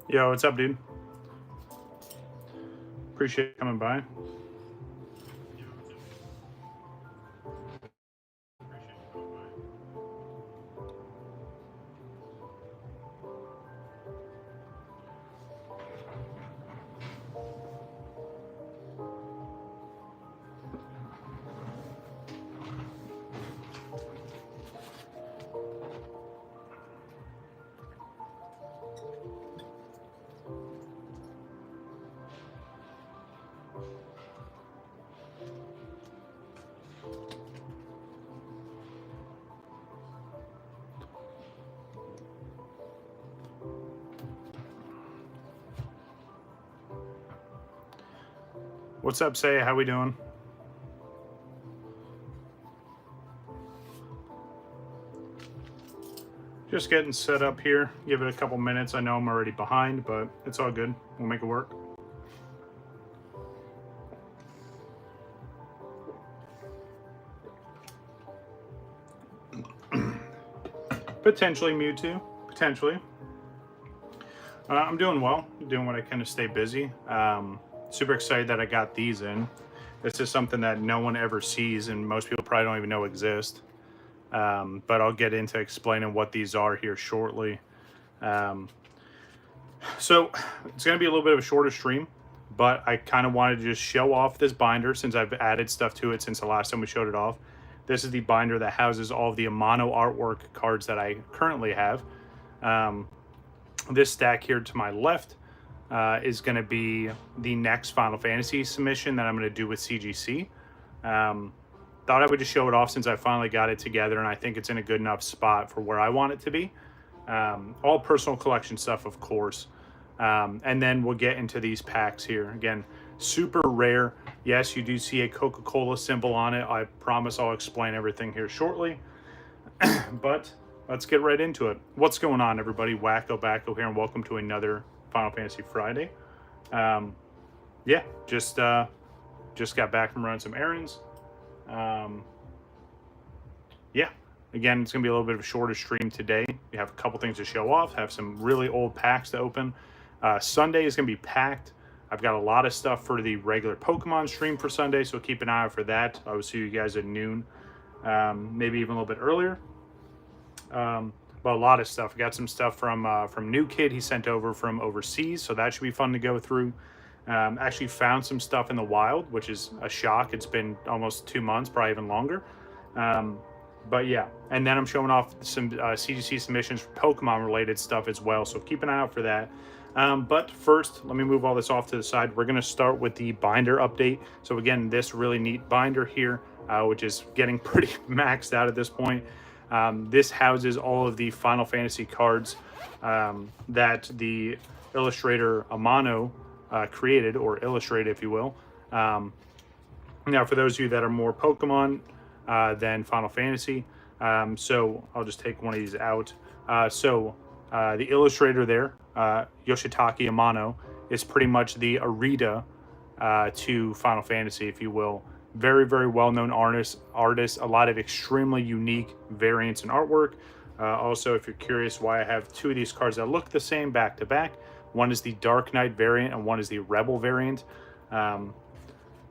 Yo, what's up, dude? Appreciate you coming by. What's up, Say? How we doing? Just getting set up here. Give it a couple minutes. I know I'm already behind, but it's all good. We'll make it work. Potentially Mewtwo. Potentially. I'm doing well. Doing what I can to stay busy. Super excited that I got these in. This is something that no one ever sees and most people probably don't even know exist. But I'll get into explaining what these are here shortly. So it's going to be a little bit of a shorter stream, but I kind of wanted to just show off this binder since I've added stuff to it since the last time we showed it off. This is the binder that houses all of the Amano artwork cards that I currently have. This stack here to my left is going to be the next Final Fantasy submission that I'm going to do with CGC. Thought I would just show it off since I finally got it together, and I think it's in a good enough spot for where I want it to be. All personal collection stuff, of course. And then we'll get into these packs here. Again, super rare. Yes, you do see a Coca-Cola symbol on it. I promise I'll explain everything here shortly. But let's get right into it. What's going on, everybody? WakoBako here, and welcome to another Final Fantasy Friday. Yeah, just got back from running some errands. Yeah, again, it's gonna be a little bit of a shorter stream today. We have a couple things to show off, have some really old packs to open. Sunday is gonna be packed. I've got a lot of stuff for the regular Pokemon stream for Sunday, so keep an eye out for that. I will see you guys at noon, maybe even a little bit earlier. But a lot of stuff. I got some stuff from New Kid he sent over from overseas, so that should be fun to go through. Actually found some stuff in the wild, which is a shock. It's been almost 2 months, probably even longer. But yeah, and then I'm showing off some CGC submissions for Pokemon related stuff as well, so keep an eye out for that. But first, let me move all this off to the side. We're going to start with the binder update. So again, this really neat binder here, which is getting pretty maxed out at this point. This houses all of the Final Fantasy cards that the illustrator Amano created, or illustrated, if you will. Now, for those of you that are more Pokemon than Final Fantasy, so I'll just take one of these out. The illustrator there, Yoshitaka Amano, is pretty much the Arita to Final Fantasy, if you will. Very, very well-known artist. A lot of extremely unique variants and artwork. Also, if you're curious why I have two of these cards that look the same back to back, one is the Dark Knight variant and one is the Rebel variant. Yeah,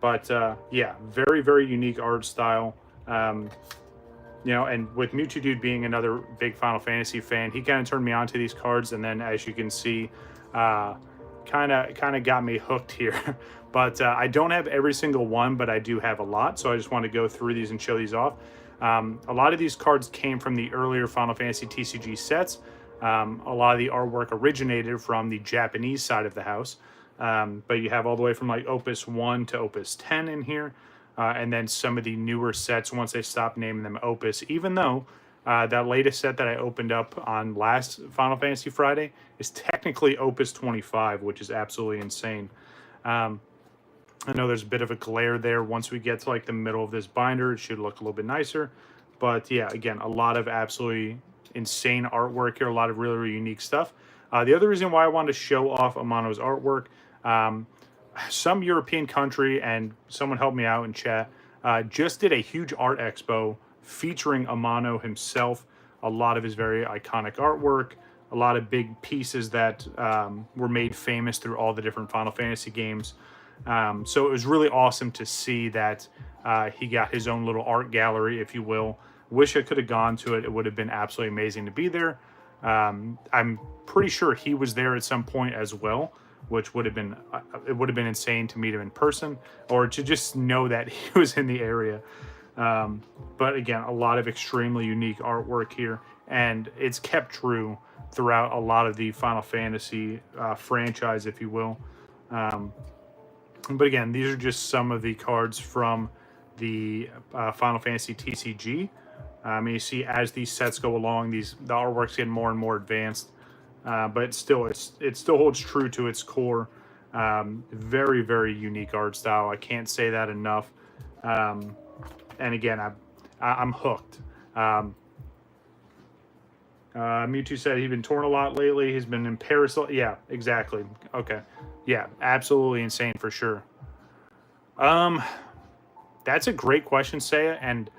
very, very unique art style. You know, and with Mewtwo Dude being another big Final Fantasy fan, he kind of turned me on to these cards, and then as you can see, kind of got me hooked here. But I don't have every single one, but I do have a lot, so I just want to go through these and show these off. A lot of these cards came from the earlier Final Fantasy TCG sets. A lot of the artwork originated from the Japanese side of the house. But you have all the way from like Opus 1 to Opus 10 in here. And then some of the newer sets once they stopped naming them Opus, even though that latest set that I opened up on last Final Fantasy Friday is technically Opus 25, which is absolutely insane. I know there's a bit of a glare there. Once we get to like the middle of this binder, it should look a little bit nicer. But yeah, again, a lot of absolutely insane artwork here, a lot of really, really unique stuff. The other reason why I wanted to show off Amano's artwork, some European country, and someone helped me out in chat, just did a huge art expo featuring Amano himself, a lot of his very iconic artwork, a lot of big pieces that were made famous through all the different Final Fantasy games. So it was really awesome to see that he got his own little art gallery, if you will. Wish I could have gone to it. It would have been absolutely amazing to be there. I'm pretty sure he was there at some point as well, which would have been insane to meet him in person or to just know that he was in the area. But again, a lot of extremely unique artwork here, and it's kept true throughout a lot of the Final Fantasy franchise, if you will. But again, these are just some of the cards from the Final Fantasy TCG. You see, as these sets go along, the artwork's getting more and more advanced. But it still holds true to its core. Very, very unique art style. I can't say that enough. And again, I'm hooked. Mewtwo said he'd been torn a lot lately. He's been in Paris. Yeah, exactly. Okay. Yeah, absolutely insane for sure. That's a great question, Saya, and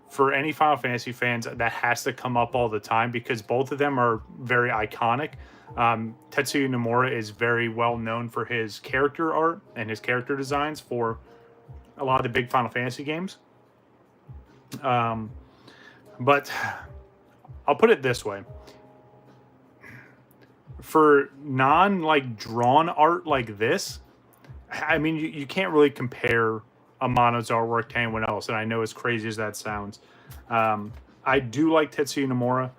for any Final Fantasy fans, that has to come up all the time because both of them are very iconic. Tetsuya Nomura is very well known for his character art and his character designs for a lot of the big Final Fantasy games. But I'll put it this way. For drawn art like this, I mean, you can't really compare Amano's artwork to anyone else, and I know as crazy as that sounds. I do like Tetsuya Nomura.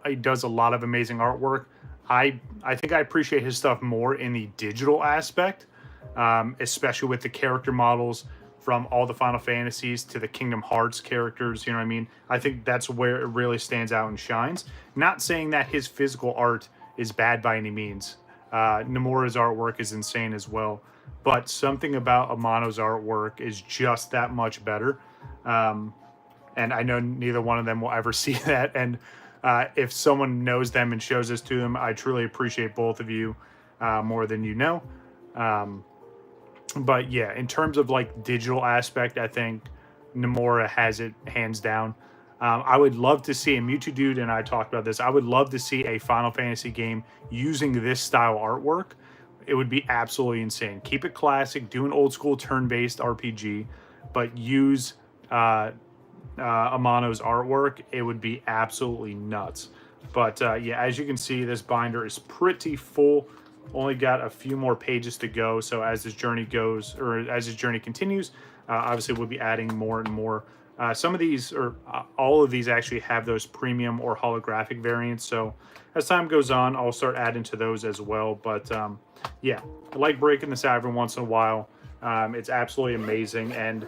He does a lot of amazing artwork. I think I appreciate his stuff more in the digital aspect, especially with the character models from all the Final Fantasies to the Kingdom Hearts characters, you know what I mean? I think that's where it really stands out and shines. Not saying that his physical art is bad by any means. Nomura's artwork is insane as well. But something about Amano's artwork is just that much better. And I know neither one of them will ever see that. And if someone knows them and shows this to them, I truly appreciate both of you more than you know. But yeah, in terms of like digital aspect, I think Nomura has it hands down. I would love to see, and Mewtwo Dude and I talked about this, I would love to see a Final Fantasy game using this style artwork. It would be absolutely insane. Keep it classic, do an old school turn-based RPG, but use Amano's artwork. It would be absolutely nuts. But yeah, as you can see, this binder is pretty full. Only got a few more pages to go. So as this journey goes, or as this journey continues, obviously we'll be adding more and more. Some of these, or all of these actually have those premium or holographic variants. So as time goes on, I'll start adding to those as well. But yeah, I like breaking this out every once in a while. It's absolutely amazing. And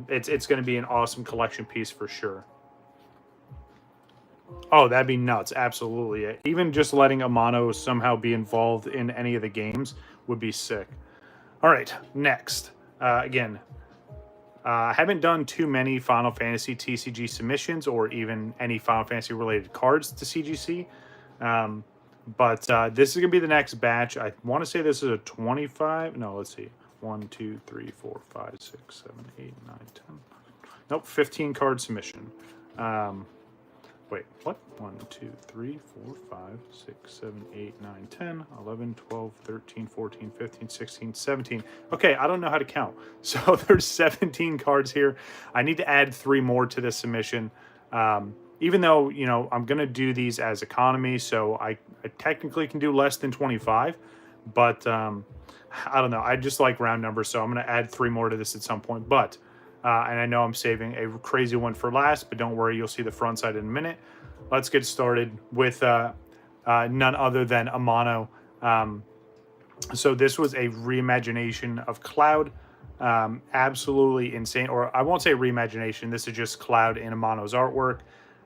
it's going to be an awesome collection piece for sure. Oh, that'd be nuts. Absolutely. Even just letting Amano somehow be involved in any of the games would be sick. All right, next. Again, I haven't done too many Final Fantasy TCG submissions or even any Final Fantasy related cards to CGC. But this is going to be the next batch. I want to say this is a 25. No, let's see. 1, 2, 3, 4, 5, 6, 7, 8, 9, 10. Nope, 15 card submission. Wait, what? 1, 2, 3, 4, 5, 6, 7, 8, 9, 10, 11, 12, 13, 14, 15, 16, 17. Okay, I don't know how to count. So there's 17 cards here. I need to add 3 more to this submission. Even though, you know, I'm going to do these as economy, so I technically can do less than 25. But I don't know. I just like round numbers, so I'm going to add 3 more to this at some point. But and I know I'm saving a crazy one for last, but don't worry, you'll see the front side in a minute. Let's get started with none other than Amano. So this was a reimagination of Cloud. Absolutely insane. Or I won't say reimagination. This is just Cloud in Amano's artwork.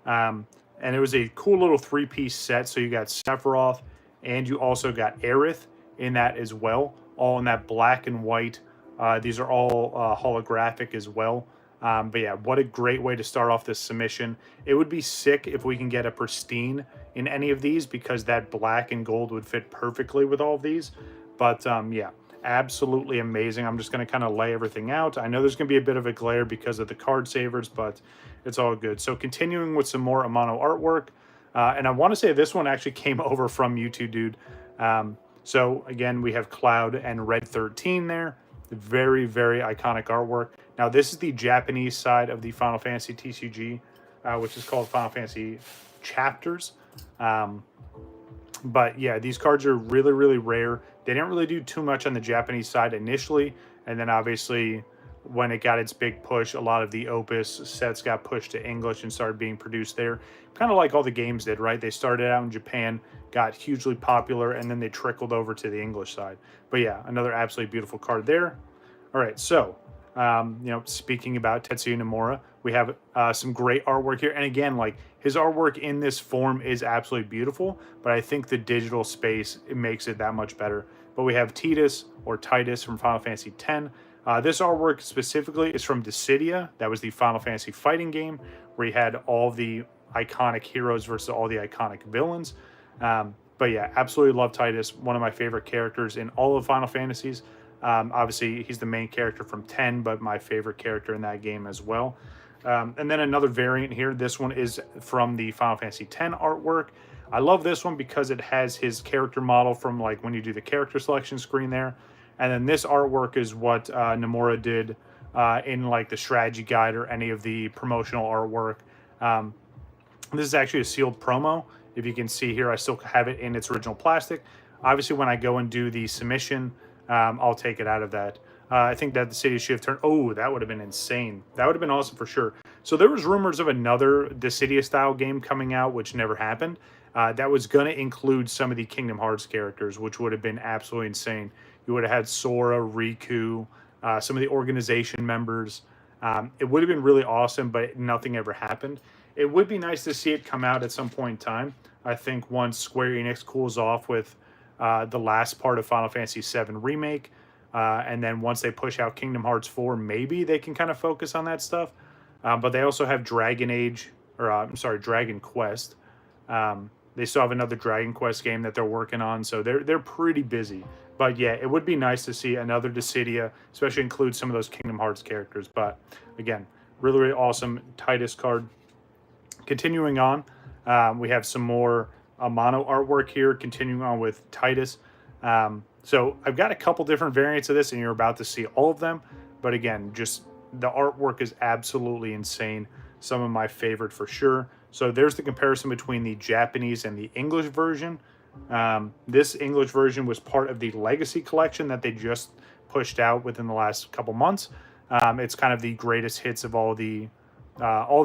And it was a cool little 3-piece set. So you got Sephiroth and you also got Aerith in that as well. All in that black and white. These are all holographic as well. But yeah, what a great way to start off this submission. It would be sick if we can get a pristine in any of these because that black and gold would fit perfectly with all of these. But yeah, absolutely amazing. I'm just going to kind of lay everything out. I know there's going to be a bit of a glare because of the card savers, but it's all good. So continuing with some more Amano artwork. And I want to say this one actually came over from YouTube, dude. So again, we have Cloud and Red 13 there. Very, very iconic artwork. Now, this is the Japanese side of the Final Fantasy TCG, which is called Final Fantasy Chapters. But yeah, these cards are really, really rare. They didn't really do too much on the Japanese side initially. And then obviously, when it got its big push, a lot of the Opus sets got pushed to English and started being produced there. Kind of like all the games did, right? They started out in Japan, got hugely popular, and then they trickled over to the English side. But yeah, another absolutely beautiful card there. All right, so, you know, speaking about Tetsuya Nomura, we have some great artwork here. And again, like, his artwork in this form is absolutely beautiful, but I think the digital space, it makes it that much better. But we have Titus, or Titus, from Final Fantasy X. This artwork specifically is from Dissidia. That was the Final Fantasy fighting game where you had all the iconic heroes versus all the iconic villains. But yeah, absolutely love Titus. One of my favorite characters in all of Final Fantasies. Obviously, he's the main character from 10, but my favorite character in that game as well. And then another variant here. This one is from the Final Fantasy X artwork. I love this one because it has his character model from like when you do the character selection screen there. And then this artwork is what Nomura did in like the strategy guide or any of the promotional artwork. This is actually a sealed promo. If you can see here, I still have it in its original plastic. Obviously, when I go and do the submission, I'll take it out of that. I think that the city should have turned... Oh, that would have been insane. That would have been awesome for sure. So there was rumors of another Dissidia-style game coming out, which never happened. That was going to include some of the Kingdom Hearts characters, which would have been absolutely insane. You would have had Sora, Riku, some of the organization members. It would have been really awesome, but nothing ever happened. It would be nice to see it come out at some point in time. I think once Square Enix cools off with the last part of Final Fantasy VII Remake, and then once they push out Kingdom Hearts 4, maybe they can kind of focus on that stuff. But they also have Dragon Quest. They still have another Dragon Quest game that they're working on, so they're pretty busy. But yeah, it would be nice to see another Dissidia, especially include some of those Kingdom Hearts characters. But again, really, really awesome Titus card. Continuing on, we have some more Amano artwork here, continuing on with Titus. So I've got a couple different variants of this, and you're about to see all of them. But again, just the artwork is absolutely insane. Some of my favorite for sure. So there's the comparison between the Japanese and the English version. This English version was part of the Legacy collection that they just pushed out within the last couple months. It's kind of the greatest hits of all the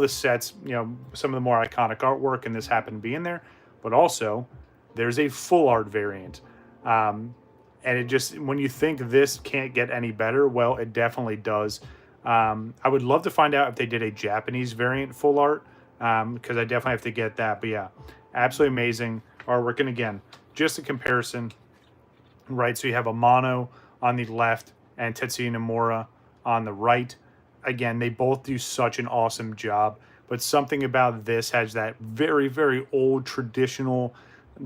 sets, you know, some of the more iconic artwork, and this happened to be in there. But also, there's a full art variant. And it just, when you think this can't get any better, well, it definitely does. I would love to find out if they did a Japanese variant full art, because I definitely have to get that. But yeah, absolutely amazing artwork. And again, just a comparison, right? So you have Amano on the left and Tetsuya Nomura on the right. Again, they both do such an awesome job, but something about this has that very, very old traditional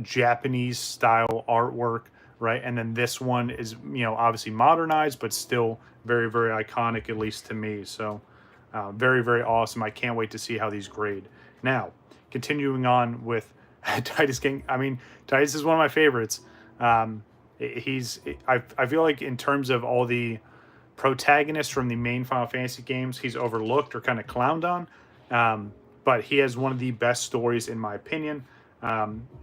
Japanese style artwork. right? And then this one is, you know, obviously modernized, but still very, very iconic, at least to me. So very, very awesome. I can't wait to see how these grade. Now, continuing on with Titus King. I mean, Titus is one of my favorites. I feel like in terms of all the protagonists from the main Final Fantasy games, he's overlooked or kind of clowned on. But he has one of the best stories, in my opinion.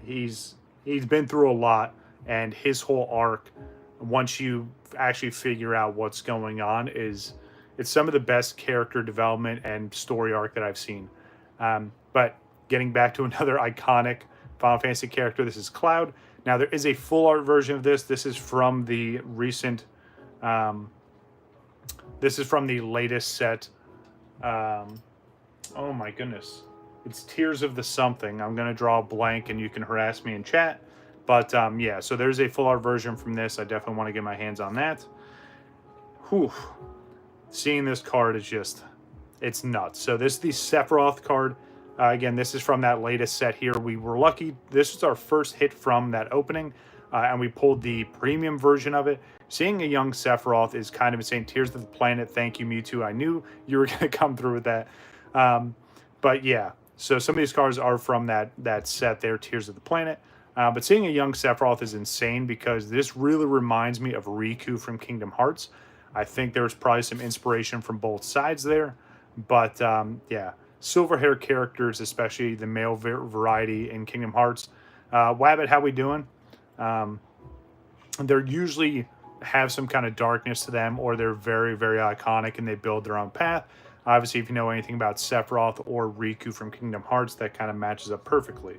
He's been through a lot, and his whole arc, once you actually figure out what's going on, it's some of the best character development and story arc that I've seen. But getting back to another iconic Final Fantasy character, this is Cloud. Now, there is a full art version of this. This is from the recent... this is from the latest set. Oh my goodness. It's Tears of the Something. I'm going to draw a blank and you can harass me in chat. But yeah, so there's a full art version from this. I definitely want to get my hands on that. Whew. Seeing this card is just, it's nuts. So this is the Sephiroth card. Again, this is from that latest set here. We were lucky. This was our first hit from that opening. And we pulled the premium version of it. Seeing a young Sephiroth is kind of insane. Tears of the Planet. Thank you, Mewtwo. I knew you were going to come through with that. But yeah, so some of these cards are from that set there, Tears of the Planet. But seeing a young Sephiroth is insane because this really reminds me of Riku from Kingdom Hearts. I think there's probably some inspiration from both sides there. But yeah, silver hair characters, especially the male variety in Kingdom Hearts. Wabbit, how we doing? They're usually have some kind of darkness to them, or they're very, very iconic and they build their own path. Obviously, if you know anything about Sephiroth or Riku from Kingdom Hearts, that kind of matches up perfectly.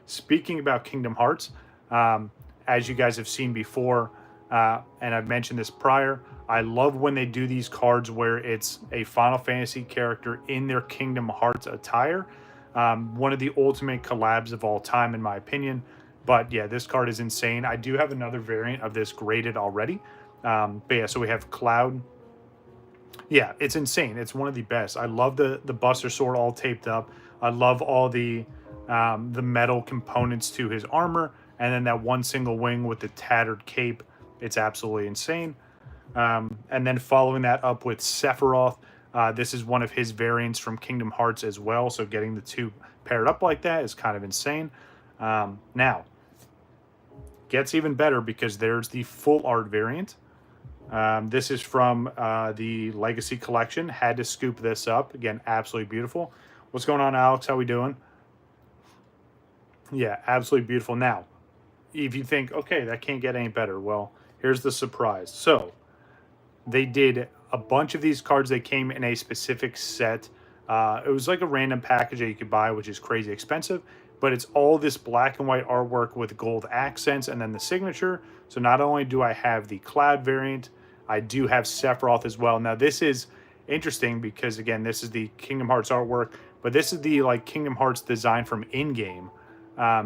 Speaking about Kingdom Hearts, as you guys have seen before, and I've mentioned this prior, I love when they do these cards where it's a Final Fantasy character in their Kingdom Hearts attire. One of the ultimate collabs of all time, in my opinion. But yeah, this card is insane. I do have another variant of this graded already. But yeah, so we have Cloud. Yeah, it's insane. It's one of the best. I love the Buster Sword all taped up. I love all the metal components to his armor. And then that one single wing with the tattered cape. It's absolutely insane. And then following that up with Sephiroth. This is one of his variants from Kingdom Hearts as well. So getting the two paired up like that is kind of insane. Now, gets even better because there's the full art variant. This is from the Legacy Collection. Had to scoop this up. Again, absolutely beautiful. What's going on, Alex? How we doing? Yeah, absolutely beautiful. Now, if you think, okay, that can't get any better, well, here's the surprise. So, they did a bunch of these cards. They came in a specific set. It was like a random package that you could buy, which is crazy expensive. But it's all this black and white artwork with gold accents and then the signature. So not only do I have the Cloud variant, I do have Sephiroth as well. Now this is interesting because, again, this is the Kingdom Hearts artwork, but this is the like Kingdom Hearts design from in-game.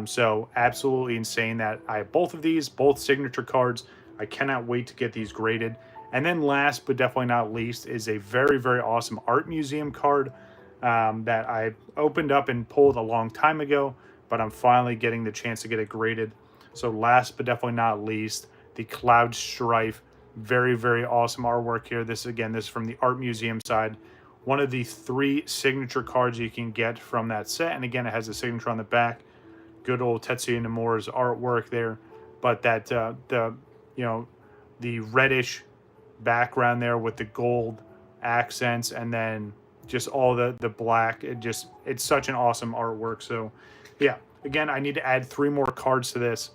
So absolutely insane that I have both of these, both signature cards. I cannot wait to get these graded. And then last but definitely not least is a very, very awesome art museum card that I opened up and pulled a long time ago, but I'm finally getting the chance to get it graded. So last but definitely not least, the Cloud Strife. Very, very awesome artwork here. This is from the art museum side. One of the 3 signature cards you can get from that set. And again, it has a signature on the back. Good old Tetsuya Nomura's artwork there. But that, the reddish background there with the gold accents and then just all the black. It's such an awesome artwork. So yeah, again, I need to add 3 more cards to this.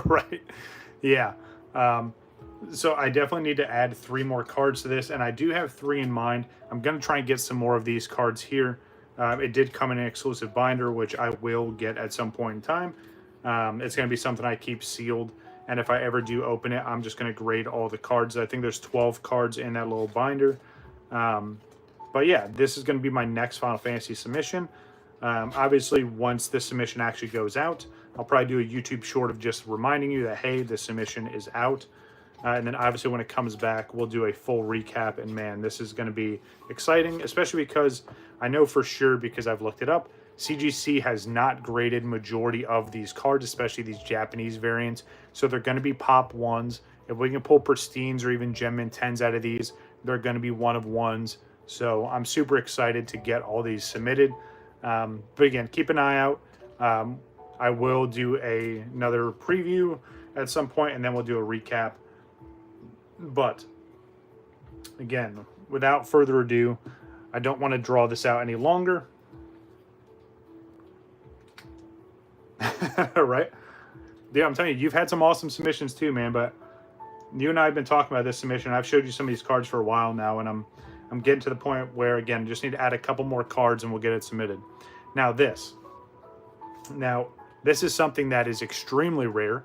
Right. Yeah. So I definitely need to add 3 more cards to this, and I do have 3 in mind. I'm going to try and get some more of these cards here. It did come in an exclusive binder, which I will get at some point in time. It's going to be something I keep sealed, and if I ever do open it, I'm just going to grade all the cards. I think there's 12 cards in that little binder. But yeah, this is going to be my next Final Fantasy submission. Obviously, once this submission actually goes out, I'll probably do a YouTube short of just reminding you that, hey, this submission is out. And then obviously when it comes back, we'll do a full recap. And man, this is going to be exciting, especially because I know for sure, because I've looked it up, CGC has not graded majority of these cards, especially these Japanese variants. So they're going to be pop ones. If we can pull pristines or even gem mint 10s out of these, they're going to be one of ones. So I'm super excited to get all these submitted. But again, keep an eye out. I will do another preview at some point, and then we'll do a recap. But again, without further ado, I don't want to draw this out any longer. Right? Yeah, I'm telling you, you've had some awesome submissions too, man. But you and I have been talking about this submission. I've showed you some of these cards for a while now, and I'm getting to the point where, again, just need to add a couple more cards and we'll get it submitted. Now this is something that is extremely rare.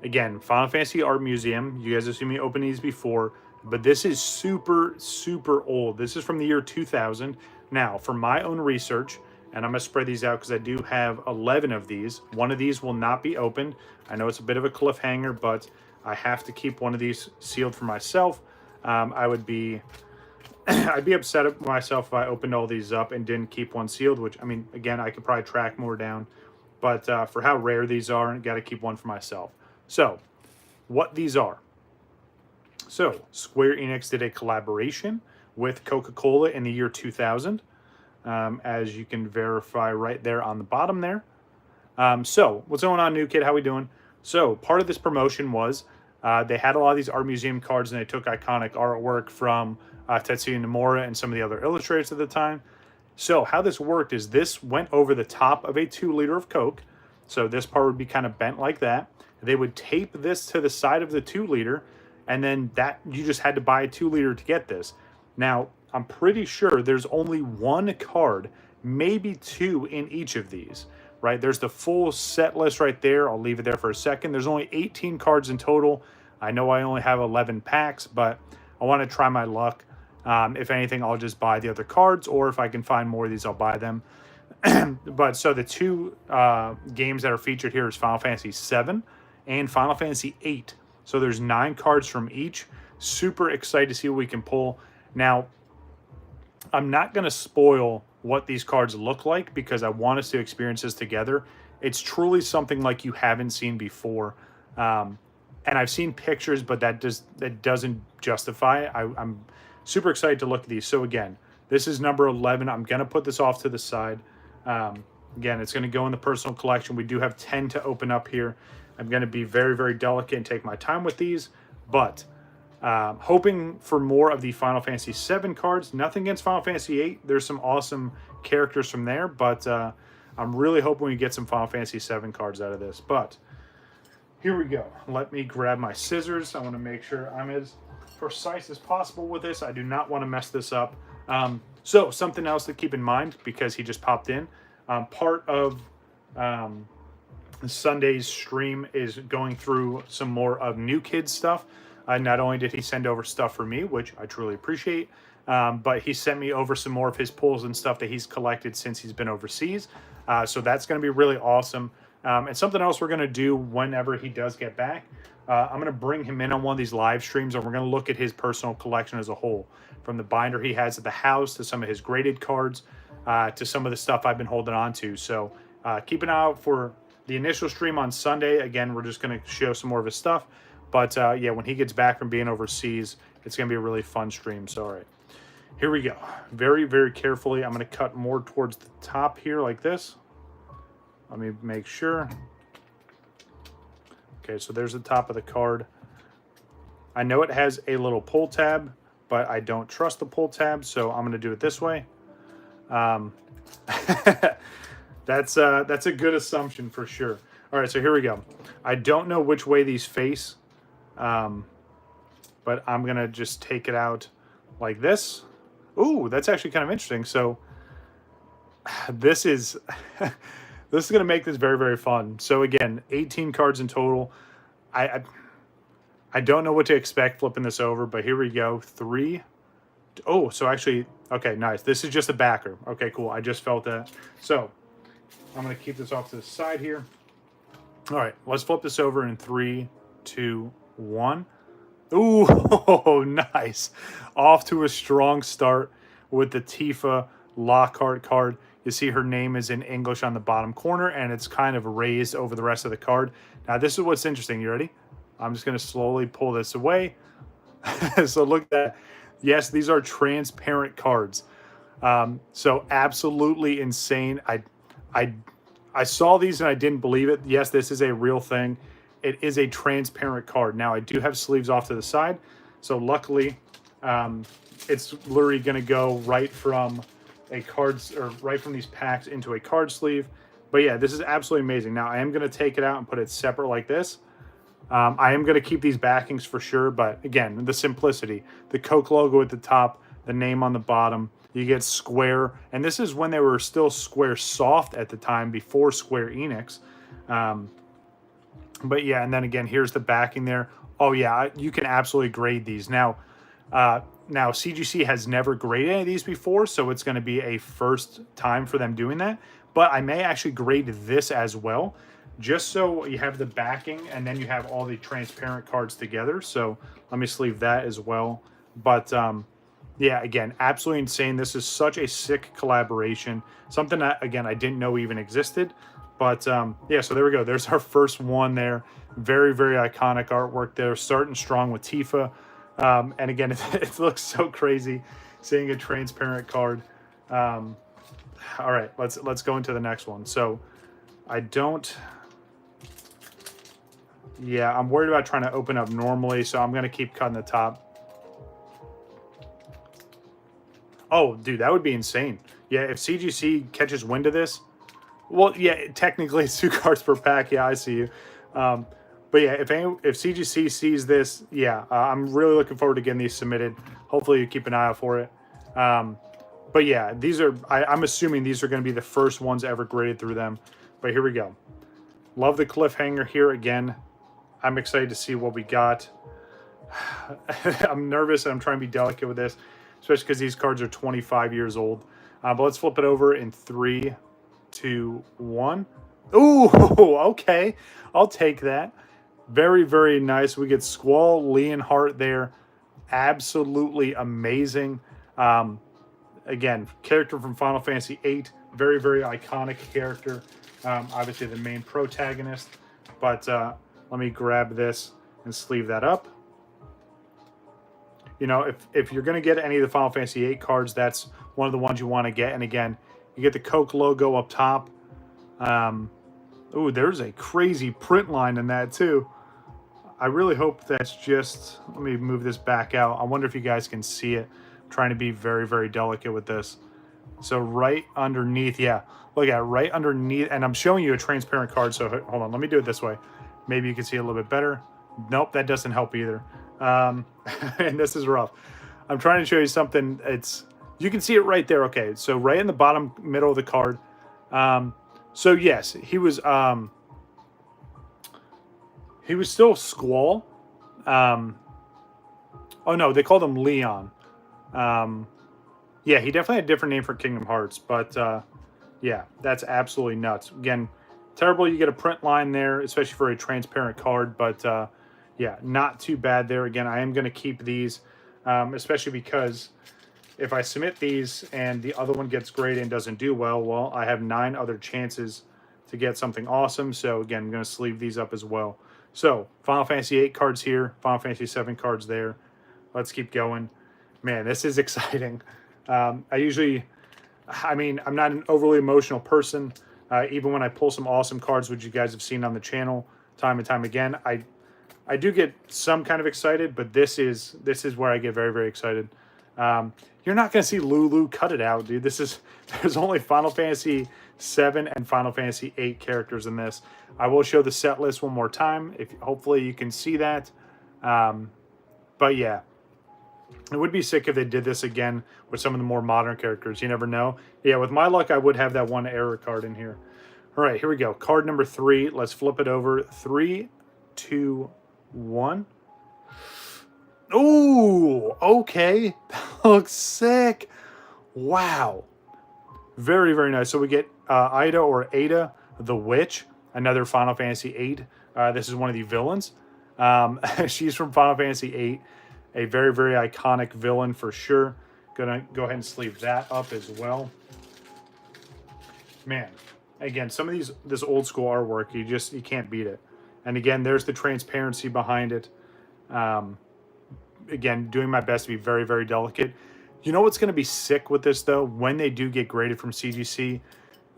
Again, Final Fantasy Art Museum. You guys have seen me open these before, but this is super, super old. This is from the year 2000. Now, for my own research, and I'm going to spread these out because I do have 11 of these. One of these will not be opened. I know it's a bit of a cliffhanger, but I have to keep one of these sealed for myself. I'd be upset at myself if I opened all these up and didn't keep one sealed, which, I mean, again, I could probably track more down. But for how rare these are, I got to keep one for myself. So, what these are. So, Square Enix did a collaboration with Coca-Cola in the year 2000. As you can verify right there on the bottom there. So, what's going on, new kid? How we doing? So, part of this promotion was they had a lot of these art museum cards, and they took iconic artwork from Tetsuya Nomura and some of the other illustrators at the time. So, how this worked is this went over the top of a 2-liter of Coke. So, this part would be kind of bent like that. They would tape this to the side of the 2-liter, and then that you just had to buy a 2-liter to get this. Now, I'm pretty sure there's only one card, maybe two in each of these, right? There's the full set list right there. I'll leave it there for a second. There's only 18 cards in total. I know I only have 11 packs, but I want to try my luck. If anything, I'll just buy the other cards, or if I can find more of these, I'll buy them. But so the two games that are featured here is Final Fantasy VII and Final Fantasy VIII. So there's 9 cards from each. Super excited to see what we can pull. Now, I'm not going to spoil what these cards look like because I want us to experience this together. It's truly something like you haven't seen before. And I've seen pictures, but that doesn't justify it. I'm super excited to look at these. So again, this is number 11. I'm going to put this off to the side. Again, it's going to go in the personal collection. We do have 10 to open up here. I'm going to be very, very delicate and take my time with these. But hoping for more of the Final Fantasy VII cards. Nothing against Final Fantasy VIII. There's some awesome characters from there, but I'm really hoping we get some Final Fantasy VII cards out of this. But here we go. Let me grab my scissors. I want to make sure I'm as precise as possible with this. I do not want to mess this up. So something else to keep in mind, because he just popped in. Part of Sunday's stream is going through some more of New Kids stuff. Not only did he send over stuff for me, which I truly appreciate, but he sent me over some more of his pulls and stuff that he's collected since he's been overseas. So that's going to be really awesome. And something else we're going to do whenever he does get back, I'm going to bring him in on one of these live streams, and we're going to look at his personal collection as a whole, from the binder he has at the house to some of his graded cards to some of the stuff I've been holding on to. So keep an eye out for the initial stream on Sunday. Again, we're just going to show some more of his stuff. But yeah, when he gets back from being overseas, it's going to be a really fun stream. So, all right, here we go. Very, very carefully, I'm going to cut more towards the top here like this. Let me make sure. Okay, so there's the top of the card. I know it has a little pull tab, but I don't trust the pull tab, so I'm going to do it this way. That's a good assumption for sure. All right, so here we go. I don't know which way these face. But I'm going to just take it out like this. Ooh, that's actually kind of interesting. So this is this is going to make this very, very fun. So again, 18 cards in total. I don't know what to expect flipping this over, but here we go. 3. Oh, so actually, okay, nice. This is just a backer. Okay, cool. I just felt that. So I'm going to keep this off to the side here. All right, let's flip this over in 3, 2, 1. Ooh, nice. Off to a strong start with the Tifa Lockhart card. You see her name is in English on the bottom corner, and it's kind of raised over the rest of the card. Now, this is what's interesting. You ready? I'm just going to slowly pull this away. So look at that. Yes, these are transparent cards. So absolutely insane. I saw these and I didn't believe it. Yes, this is a real thing. It is a transparent card. Now, I do have sleeves off to the side. So luckily, it's literally going to go right from a cards, or right from these packs into a card sleeve. But yeah, this is absolutely amazing. Now, I am going to take it out and put it separate like this. I am going to keep these backings for sure. But again, the simplicity. The Coke logo at the top, the name on the bottom. You get Square. And this is when they were still Square Soft at the time, before Square Enix. But yeah, and then again, here's the backing there. Oh yeah, you can absolutely grade these. Now CGC has never graded any of these before, so it's going to be a first time for them doing that. But I may actually grade this as well, just so you have the backing and then you have all the transparent cards together. So let me sleeve that as well. But yeah, again, absolutely insane. This is such a sick collaboration. Something that, again, I didn't know even existed. But yeah, so there we go. There's our first one there. Very, very iconic artwork there. Starting strong with Tifa. And again, it looks so crazy seeing a transparent card. All right, let's go into the next one. So I don't... Yeah, I'm worried about trying to open up normally, so I'm going to keep cutting the top. Oh, dude, that would be insane. Yeah, if CGC catches wind of this... Well, yeah, technically it's 2 cards per pack. Yeah, I see you. But yeah, if CGC sees this, yeah, I'm really looking forward to getting these submitted. Hopefully you keep an eye out for it. But yeah, these are, I'm assuming these are going to be the first ones ever graded through them. But here we go. Love the cliffhanger here again. I'm excited to see what we got. I'm nervous and I'm trying to be delicate with this, especially because these cards are 25 years old. But let's flip it over in 3, 2, 1. Ooh, okay. I'll take that. Very, very nice. We get Squall Leonhardt there. Absolutely amazing. Again, character from Final Fantasy VIII. Very, very iconic character. Obviously the main protagonist. But let me grab this and sleeve that up. You know, if you're going to get any of the Final Fantasy VIII cards, that's one of the ones you want to get. And again, you get the Coke logo up top. Ooh, there's a crazy print line in that too. I really hope that's just... Let me move this back out. I wonder if you guys can see it. I'm trying to be very, very delicate with this. So right underneath, yeah. Look at it, right underneath. And I'm showing you a transparent card, so hold on. Let me do it this way. Maybe you can see it a little bit better. Nope, that doesn't help either. And this is rough. I'm trying to show you something. You can see it right there. Okay, so right in the bottom middle of the card. So yes, he was still Squall. Oh no, they called him Leon. Yeah, he definitely had a different name for Kingdom Hearts, but yeah, that's absolutely nuts. Again, terrible you get a print line there, especially for a transparent card, but yeah, not too bad there. Again, I am going to keep these, especially because if I submit these and the other one gets graded and doesn't do well, I have 9 other chances to get something awesome. So again, I'm going to sleeve these up as well. So Final Fantasy VIII cards here, Final Fantasy VII cards there. Let's keep going. Man, this is exciting. I'm not an overly emotional person. Even when I pull some awesome cards, which you guys have seen on the channel time and time again, I do get some kind of excited, but this is where I get very, very excited. You're not going to see Lulu. Cut it out, dude. There's only Final Fantasy VII and Final Fantasy VIII characters in this. I will show the set list one more time. Hopefully you can see that. But yeah, it would be sick if they did this again with some of the more modern characters. You never know. Yeah, with my luck, I would have that one error card in here. All right, here we go. Card number 3. Let's flip it over. 3, 2, 1. Ooh, okay. That looks sick. Wow. Very, very nice. So we get Ida or Ada, the Witch, another Final Fantasy VIII. This is one of the villains. She's from Final Fantasy VIII. A very, very iconic villain for sure. Gonna go ahead and sleeve that up as well. man, again, some of this old school artwork, you can't beat it. And again, there's the transparency behind it. Again, doing my best to be very, very delicate. You know what's going to be sick with this, though? When they do get graded from CGC,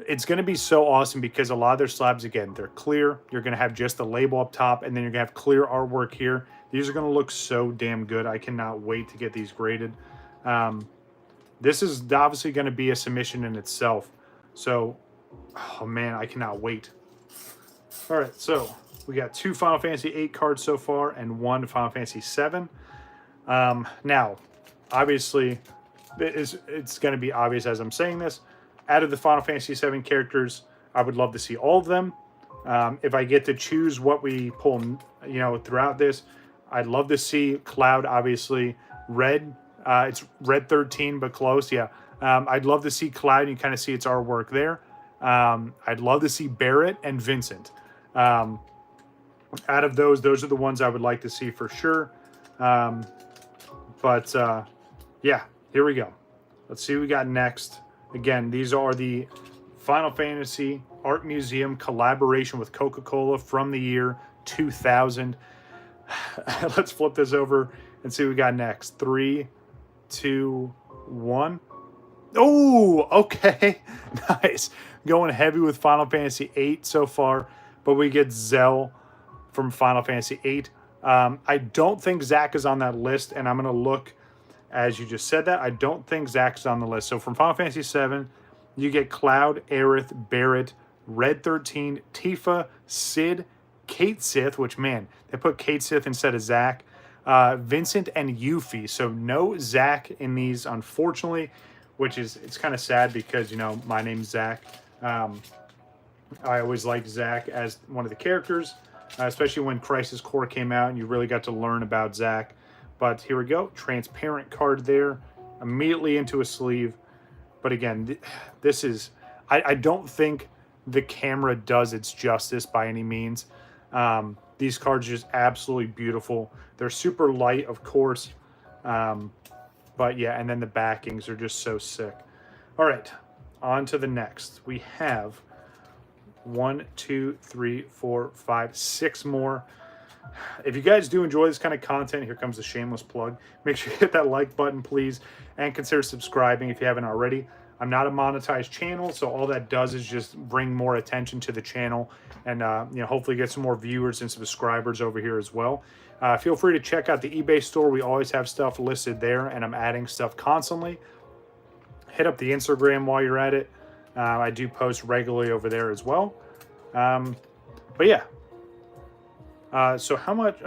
it's going to be so awesome because a lot of their slabs, again, they're clear. You're going to have just the label up top, and then you're going to have clear artwork here. These are going to look so damn good. I cannot wait to get these graded. This is obviously going to be a submission in itself. So, oh man, I cannot wait. All right, so we got 2 Final Fantasy VIII cards so far and 1 Final Fantasy VII. Now, obviously, it's going to be obvious as I'm saying this. Out of the Final Fantasy VII characters, I would love to see all of them. If I get to choose what we pull, you know, throughout this, I'd love to see Cloud, obviously. Red, it's Red 13, but close, yeah. I'd love to see Cloud, and you kind of see its artwork there. I'd love to see Barrett and Vincent. Out of those are the ones I would like to see for sure. Yeah, here we go. Let's see what we got next. Again, these are the Final Fantasy Art Museum collaboration with Coca-Cola from the year 2000. Let's flip this over and see what we got next. 3, 2, 1. Oh, okay. Nice. Going heavy with Final Fantasy VIII so far, but we get Zell from Final Fantasy VIII. I don't think Zach is on that list, and I'm going to look as you just said that. I don't think Zach is on the list. So from Final Fantasy VII, you get Cloud, Aerith, Barrett, Red 13, Tifa, Sid, Kate Sith, which, man, they put Kate Sith instead of Zach, Vincent, and Yuffie. So no Zach in these, unfortunately, which is, it's kind of sad because, you know, my name's Zach. I always liked Zach as one of the characters, especially when Crisis Core came out and you really got to learn about Zach. But here we go. Transparent card there. Immediately into a sleeve. But again, this is... I don't think the camera does its justice by any means. These cards are just absolutely beautiful. They're super light, of course. But yeah, and then the backings are just so sick. All right, on to the next. We have 1, 2, 3, 4, 5, 6 more. If you guys do enjoy this kind of content, here comes the shameless plug. Make sure you hit that like button, please, and consider subscribing if you haven't already. I'm not a monetized channel, so all that does is just bring more attention to the channel and you know, hopefully get some more viewers and subscribers over here as well. Feel free to check out the eBay store. We always have stuff listed there, and I'm adding stuff constantly. Hit up the Instagram while you're at it. I do post regularly over there as well. But yeah. So how much...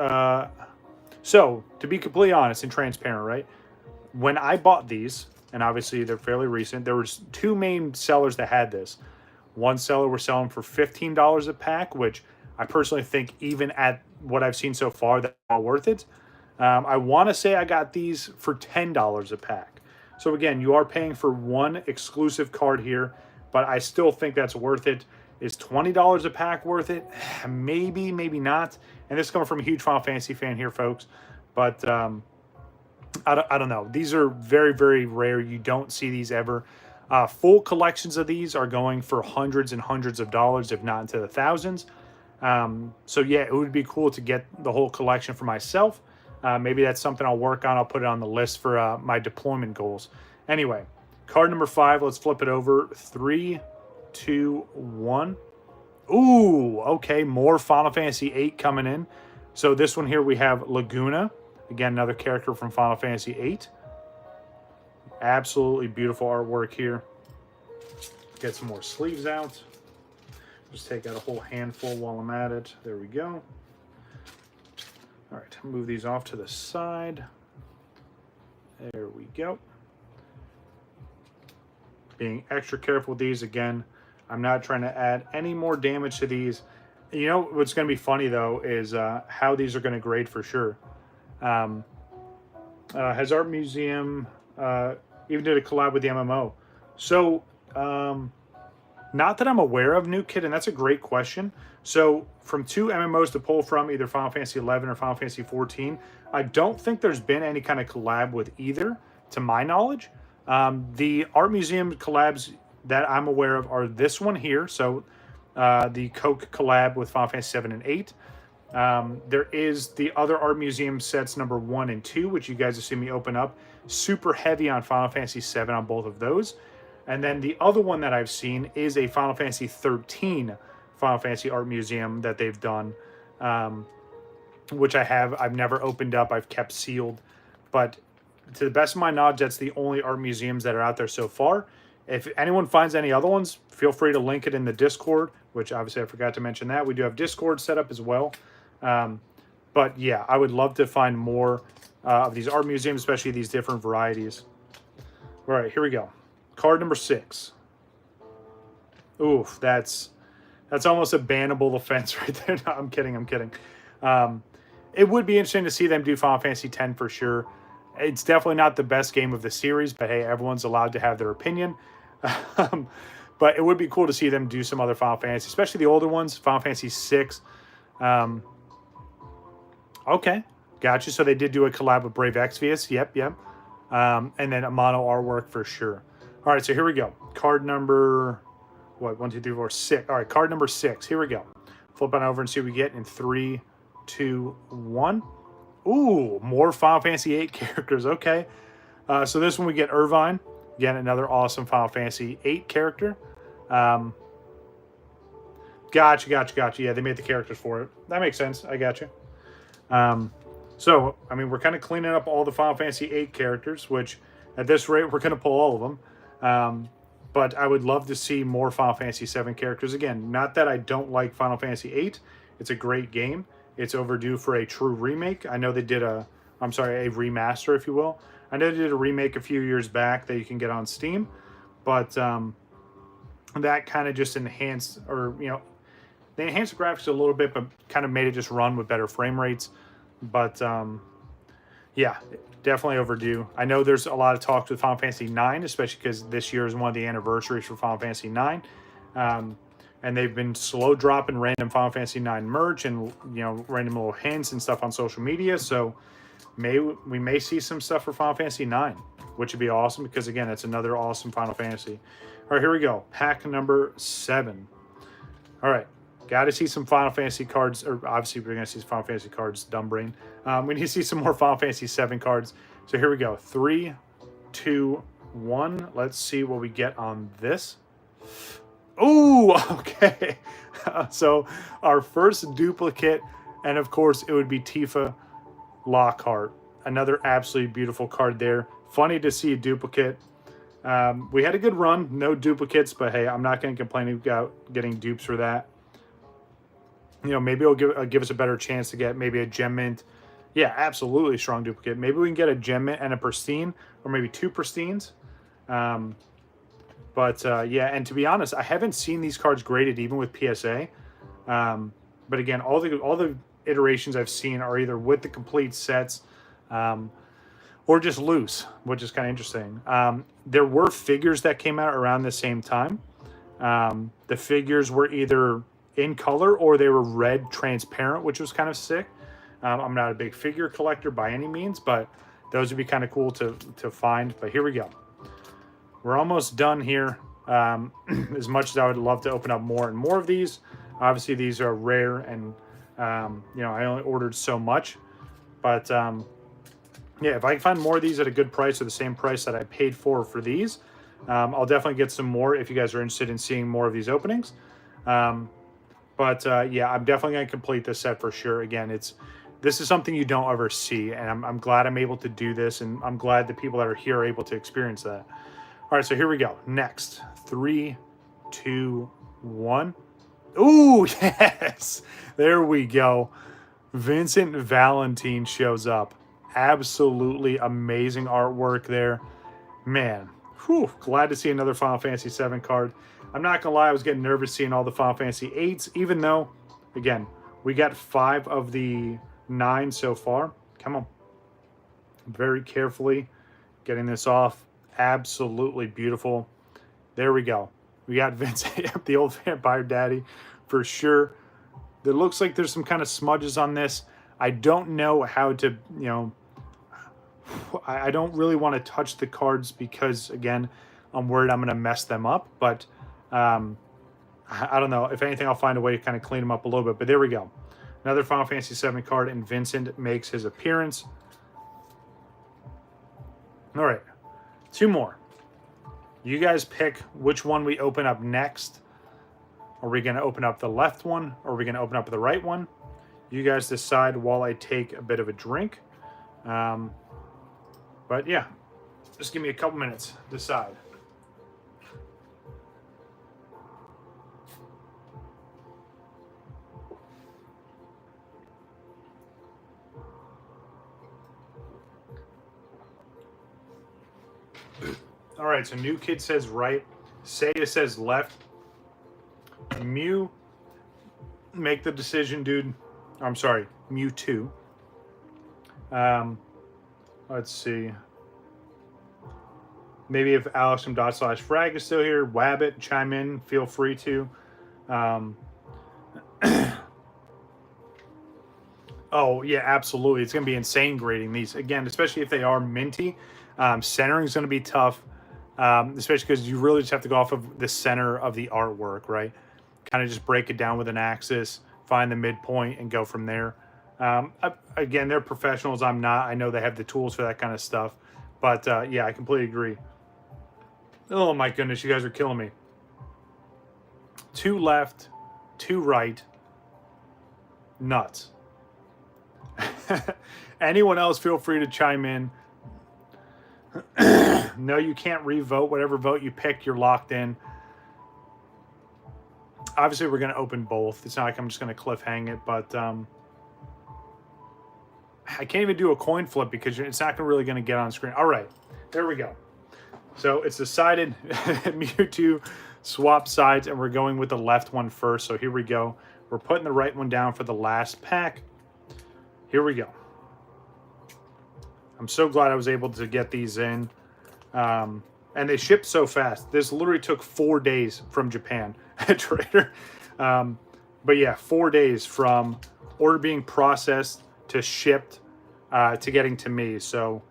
so, to be completely honest and transparent, right? When I bought these, and obviously they're fairly recent, there was 2 main sellers that had this. One seller was selling for $15 a pack, which I personally think even at what I've seen so far, that's not worth it. I want to say I got these for $10 a pack. So again, you are paying for one exclusive card here, but I still think that's worth it. Is $20 a pack worth it? Maybe, maybe not. And this is coming from a huge Final Fantasy fan here, folks. But I don't know. These are very, very rare. You don't see these ever. Full collections of these are going for hundreds and hundreds of dollars, if not into the thousands. So yeah, it would be cool to get the whole collection for myself. Maybe that's something I'll work on. I'll put it on the list for my deployment goals. Anyway, card number 5. Let's flip it over. 3, 2, 1. Ooh, okay. More Final Fantasy VIII coming in. So this one here we have Laguna. Again, another character from Final Fantasy VIII. Absolutely beautiful artwork here. Get some more sleeves out. Just take out a whole handful while I'm at it. There we go. All right, move these off to the side. There we go. Being extra careful with these again. I'm not trying to add any more damage to these. You know what's going to be funny though is how these are going to grade for sure. Has Art Museum even did a collab with the MMO? So not that I'm aware of, New Kid, and that's a great question. So from 2 MMOs to pull from, either Final Fantasy 11 or Final Fantasy 14, I don't think there's been any kind of collab with either, to my knowledge. The Art Museum collabs that I'm aware of are this one here. So the Coke collab with Final Fantasy 7 and 8. There is the other Art Museum sets number 1 and 2, which you guys have seen me open up. Super heavy on Final Fantasy 7 on both of those. And then the other one that I've seen is a Final Fantasy 13 Final Fantasy Art Museum that they've done, which I've never opened up. I've kept sealed. But to the best of my knowledge, that's the only art museums that are out there so far. If anyone finds any other ones, feel free to link it in the Discord, which obviously I forgot to mention that. We do have Discord set up as well. But yeah, I would love to find more of these art museums, especially these different varieties. All right, here we go. Card number 6. Oof, that's almost a bannable offense right there. No, I'm kidding. It would be interesting to see them do Final Fantasy X for sure. It's definitely not the best game of the series, but hey, everyone's allowed to have their opinion. But it would be cool to see them do some other Final Fantasy, especially the older ones, Final Fantasy VI. Okay, gotcha. So they did do a collab with Brave Exvius. Yep. And then a mono artwork for sure. All right, so here we go. Card number, 1, 2, 3, 4, 6. All right, card number 6. Here we go. Flip on over and see what we get in 3, 2, 1. Ooh, more Final Fantasy VIII characters. Okay. So this one we get Irvine. Again, another awesome Final Fantasy VIII character. Gotcha. Yeah, they made the characters for it. That makes sense. I gotcha. So, I mean, we're kind of cleaning up all the Final Fantasy VIII characters, which at this rate, we're going to pull all of them. But I would love to see more Final Fantasy VII characters. Again, not that I don't like Final Fantasy VIII. It's a great game. It's overdue for a true remake. I know they did a remaster, if you will. I know they did a remake a few years back that you can get on Steam. But that kind of just enhanced, or, they enhanced the graphics a little bit, but kind of made it just run with better frame rates. But, yeah, definitely overdue. I know there's a lot of talks with Final Fantasy IX, especially because this year is one of the anniversaries for Final Fantasy IX. And they've been slow dropping random Final Fantasy IX merch and, random little hints and stuff on social media. So we may see some stuff for Final Fantasy IX, which would be awesome because, again, it's another awesome Final Fantasy. All right, here we go. Pack number 7. All right. Got to see some Final Fantasy cards, or obviously we're going to see some Final Fantasy cards, dumb brain. We need to see some more Final Fantasy 7 cards. So here we go. 3, 2, 1. Let's see what we get on this. Oh, okay. So our first duplicate, and of course it would be Tifa Lockhart. Another absolutely beautiful card there. Funny to see a duplicate. We had a good run, no duplicates, but hey, I'm not going to complain about getting dupes for that. Maybe it'll give us a better chance to get maybe a gem mint. Yeah, absolutely strong duplicate. Maybe we can get a gem mint and a pristine, or maybe 2 pristines. Yeah, and to be honest, I haven't seen these cards graded even with PSA. But again, all the iterations I've seen are either with the complete sets, or just loose, which is kind of interesting. There were figures that came out around the same time. The figures were either in color or they were red transparent, which was kind of sick. I'm not a big figure collector by any means, but those would be kind of cool to find. But here we go. We're almost done here. As much as I would love to open up more and more of these, obviously these are rare, and I only ordered so much. But yeah, if I can find more of these at a good price or the same price that I paid for these, I'll definitely get some more if you guys are interested in seeing more of these openings. Yeah, I'm definitely going to complete this set for sure. Again, this is something you don't ever see, and I'm glad I'm able to do this, and I'm glad the people that are here are able to experience that. All right, so here we go. Next, 3, 2, 1. Ooh, yes! There we go. Vincent Valentine shows up. Absolutely amazing artwork there. Man, whew, glad to see another Final Fantasy VII card. I'm not going to lie, I was getting nervous seeing all the Final Fantasy VIIIs, even though, again, we got 5 of the 9 so far. Come on. Very carefully getting this off. Absolutely beautiful. There we go. We got Vincent, the old vampire daddy, for sure. It looks like there's some kind of smudges on this. I don't know how to, I don't really want to touch the cards because, again, I'm worried I'm going to mess them up, but I don't know. If anything, I'll find a way to kind of clean them up a little bit. But there we go. Another Final Fantasy VII card, and Vincent makes his appearance. All right, 2 more. You guys pick which one we open up next. Are we going to open up the left one? Or are we going to open up the right one? You guys decide while I take a bit of a drink. But yeah, just give me a couple minutes to decide. All right, so New Kid says right. Seiya says left. Mew, make the decision, dude. I'm sorry, Mewtwo. Let's see. Maybe if Alex from /frag is still here, Wabbit, chime in. Feel free to. Oh, yeah, absolutely. It's going to be insane grading these. Again, especially if they are minty. Centering is going to be tough, especially because you really just have to go off of the center of the artwork, right? Kind of just break it down with an axis, find the midpoint, and go from there. Again, they're professionals. I'm not. I know they have the tools for that kind of stuff. But, yeah, I completely agree. Oh, my goodness. You guys are killing me. 2 left, 2 right. Nuts. Anyone else, feel free to chime in. No, you can't re-vote. Whatever vote you pick, you're locked in. Obviously, we're going to open both. It's not like I'm just going to cliffhang it, but I can't even do a coin flip because it's not really going to get on screen. All right, there we go. So it's decided. Mewtwo swap sides, and we're going with the left one first. So here we go. We're putting the right one down for the last pack. Here we go. I'm so glad I was able to get these in. And they shipped so fast. This literally took 4 days from Japan at Trader. But yeah, 4 days from order being processed to shipped to getting to me. So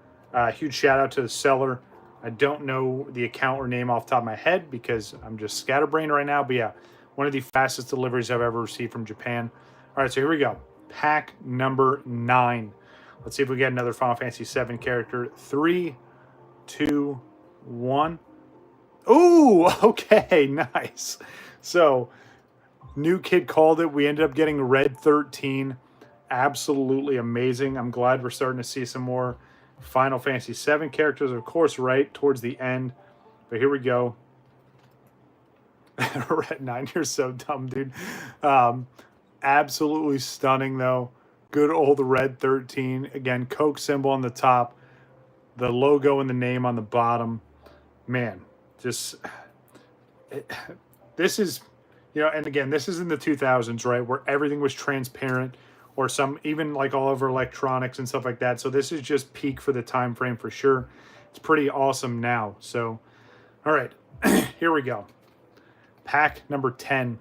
huge shout out to the seller. I don't know the account or name off the top of my head because I'm just scatterbrained right now. But yeah, one of the fastest deliveries I've ever received from Japan. All right, so here we go. Pack number 9. Let's see if we get another Final Fantasy VII character. 3, 2, 1. Ooh, okay, nice. So, New Kid called it. We ended up getting Red 13. Absolutely amazing. I'm glad we're starting to see some more Final Fantasy VII characters, of course, right towards the end. But here we go. Red 9, you're so dumb, dude. Absolutely stunning, though. Good old Red 13. Again, Coke symbol on the top. The logo and the name on the bottom. Man, just... this is... You know, and again, this is in the 2000s, right? Where everything was transparent. Or some... Even like all over electronics and stuff like that. So this is just peak for the time frame for sure. It's pretty awesome now. So, all right. Here we go. Pack number 10.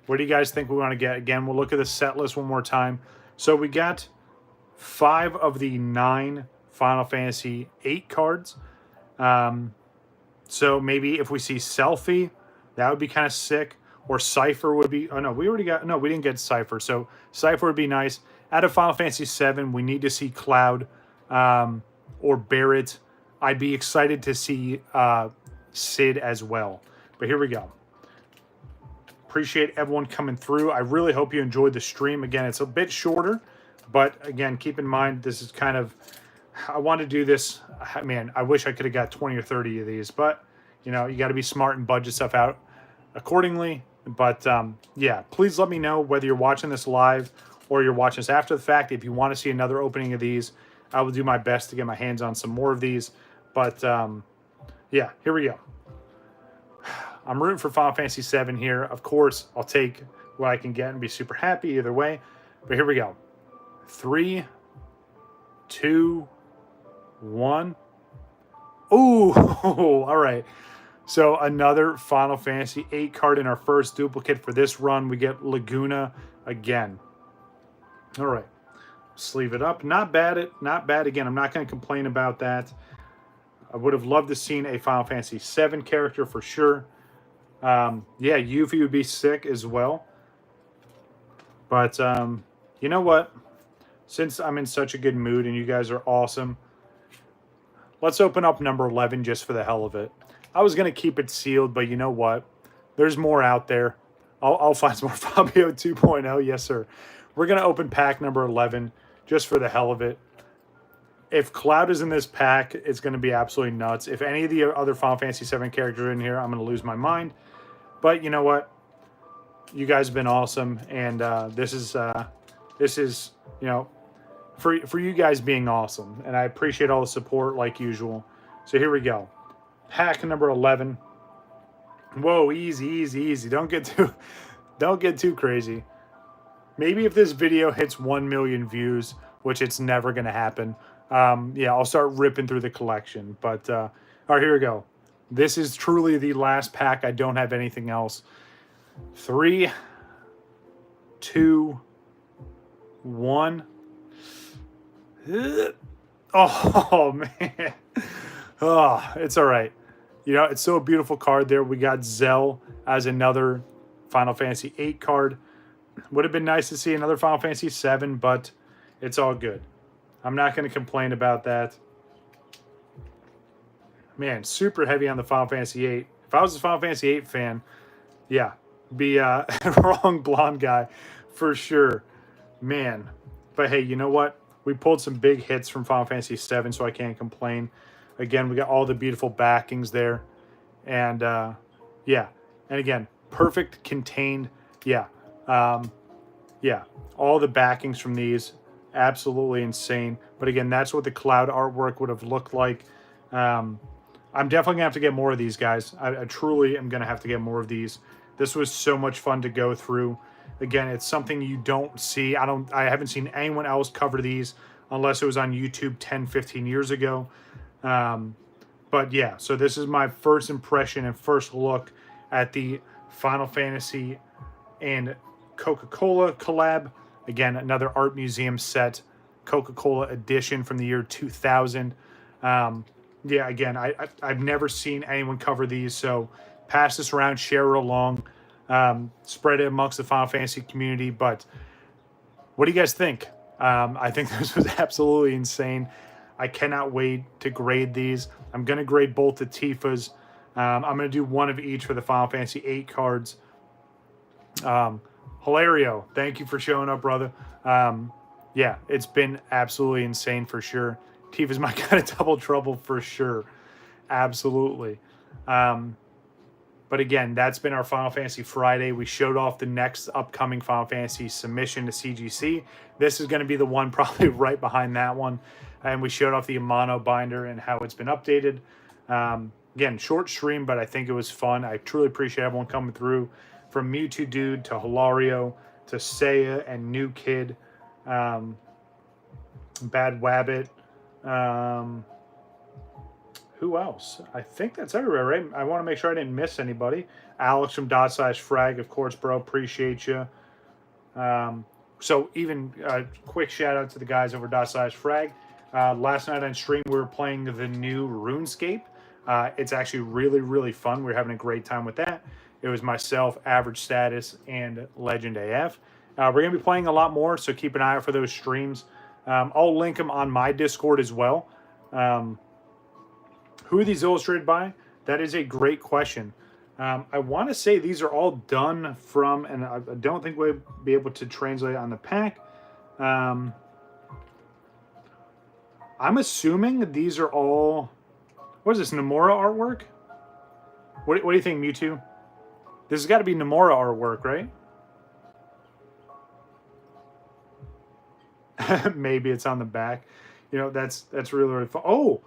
What do you guys think we want to get? Again, we'll look at the set list one more time. So we got 5 of the 9 Final Fantasy VIII cards. So maybe if we see Selfie, that would be kind of sick. Or Cypher would be... Oh, no, we already got... No, we didn't get Cypher. So Cypher would be nice. Out of Final Fantasy VII, we need to see Cloud or Barrett. I'd be excited to see Sid as well. But here we go. Appreciate everyone coming through. I really hope you enjoyed the stream. Again, it's a bit shorter, but again, keep in mind, this is kind of, I want to do this. Man, I wish I could have got 20 or 30 of these, but you know, you got to be smart and budget stuff out accordingly. But yeah, please let me know whether you're watching this live or you're watching this after the fact. If you want to see another opening of these, I will do my best to get my hands on some more of these. But yeah, here we go. I'm rooting for Final Fantasy VII here. Of course, I'll take what I can get and be super happy either way. But here we go. 3, 2, 1. Ooh, all right. So another Final Fantasy VIII card in our first duplicate for this run. We get Laguna again. All right. Sleeve it up. Not bad. Not bad. Again, I'm not going to complain about that. I would have loved to seen a Final Fantasy VII character for sure. Yeah, Yuffie would be sick as well. But you know what? Since I'm in such a good mood and you guys are awesome, let's open up number 11 just for the hell of it. I was going to keep it sealed, but you know what? There's more out there. I'll find some more Fabio 2.0. Yes, sir. We're going to open pack number 11 just for the hell of it. If Cloud is in this pack, it's going to be absolutely nuts. If any of the other Final Fantasy VII characters are in here, I'm going to lose my mind. But you know what? You guys have been awesome, and this is you know, for you guys being awesome, and I appreciate all the support like usual. So here we go, pack number 11. Whoa, easy, easy, easy. Don't get too crazy. Maybe if this video hits 1 million views, which it's never gonna happen, yeah, I'll start ripping through the collection. But all right, here we go. This is truly the last pack. I don't have anything else. 3, 2, 1. Oh man. Oh, it's all right. You know, it's so a beautiful card there. We got Zell as another Final Fantasy VIII card. Would have been nice to see another Final Fantasy VII, but it's all good. I'm not going to complain about that. Man, super heavy on the Final Fantasy VIII. If I was a Final Fantasy VIII fan, yeah, be wrong blonde guy for sure. Man. But hey, you know what? We pulled some big hits from Final Fantasy VII, so I can't complain. Again, we got all the beautiful backings there. And yeah. And again, perfect contained. Yeah. Yeah. All the backings from these. Absolutely insane. But again, that's what the Cloud artwork would have looked like. I'm definitely going to have to get more of these, guys. I truly am going to have to get more of these. This was so much fun to go through. Again, it's something you don't see. I haven't seen anyone else cover these unless it was on YouTube 10, 15 years ago. But yeah, so this is my first impression and first look at the Final Fantasy and Coca-Cola collab. Again, another art museum set, Coca-Cola edition from the year 2000. Yeah, again, I've never seen anyone cover these, so pass this around, share it along, spread it amongst the Final Fantasy community. But what do you guys think? I think this was absolutely insane. I cannot wait to grade these. I'm going to grade both the Tifas. I'm going to do one of each for the Final Fantasy VIII cards. Hilario, thank you for showing up, brother. Yeah, it's been absolutely insane for sure. Tifa's my kind of double trouble for sure. Absolutely. But again, that's been our Final Fantasy Friday. We showed off the next upcoming Final Fantasy submission to CGC. This is going to be the one probably right behind that one. And we showed off the Amano binder and how it's been updated. Again, short stream, but I think it was fun. I truly appreciate everyone coming through. From Mewtwo Dude to Hilario to Seiya and New Kid. Bad Wabbit. Who else? I think that's everywhere, right? I want to make sure I didn't miss anybody. Alex from /frag, of course, bro. Appreciate you. So even a quick shout out to the guys over /frag. Last night on stream, we were playing the new RuneScape. It's actually really, really fun. We're having a great time with that. It was myself, Average Status, and Legend AF. We're going to be playing a lot more, so keep an eye out for those streams. I'll link them on my Discord as well. Who are these illustrated by? That is a great question. I want to say these are all done from, and I don't think we'll be able to translate on the pack. I'm assuming these are all, what is this, Nomura artwork? What do you think, Mewtwo? This has got to be Nomura artwork, right? Maybe it's on the back. You know, that's really, really fun. Oh,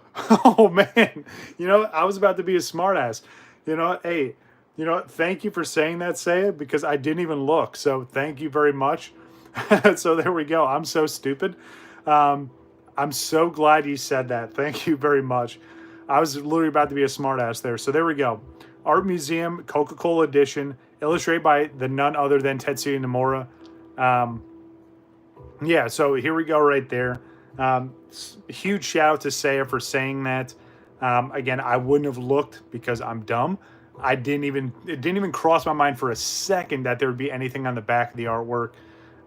man. You know, I was about to be a smartass. You know, hey, you know, thank you for saying that, Saya, because I didn't even look. So thank you very much. So there we go. I'm so stupid. I'm so glad you said that. Thank you very much. I was literally about to be a smartass there. So there we go. Art Museum Coca-Cola edition, illustrated by the none other than Tetsuya Nomura. Yeah, so here we go right there. Huge shout out to Seiya for saying that. Again, I wouldn't have looked because I'm dumb. It didn't even cross my mind for a second that there would be anything on the back of the artwork.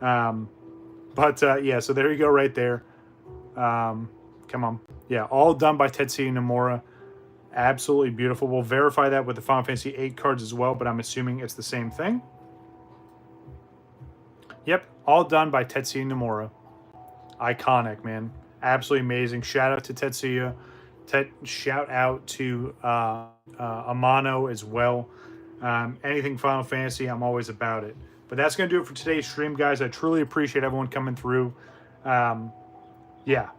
Yeah, so there you go right there. Come on. Yeah, all done by Tetsuya Nomura. Absolutely beautiful. We'll verify that with the Final Fantasy VIII cards as well, but I'm assuming it's the same thing. Yep, all done by Tetsuya Nomura. Iconic, man. Absolutely amazing. Shout out to Tetsuya. Shout out to Amano as well. Anything Final Fantasy, I'm always about it. But that's going to do it for today's stream, guys. I truly appreciate everyone coming through. Yeah,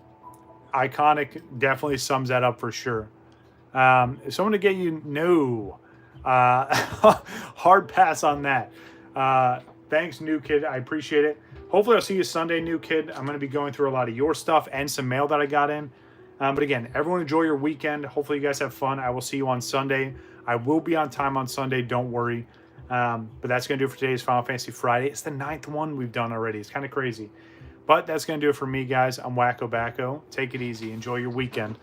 iconic definitely sums that up for sure. If someone to get you, no. Hard pass on that. Thanks, new kid. I appreciate it. Hopefully I'll see you Sunday, new kid. I'm going to be going through a lot of your stuff and some mail that I got in. But again, everyone enjoy your weekend. Hopefully you guys have fun. I will see you on Sunday. I will be on time on Sunday. Don't worry. But that's going to do it for today's Final Fantasy Friday. It's the 9th one we've done already. It's kind of crazy. But that's going to do it for me, guys. I'm WakoBako. Take it easy. Enjoy your weekend.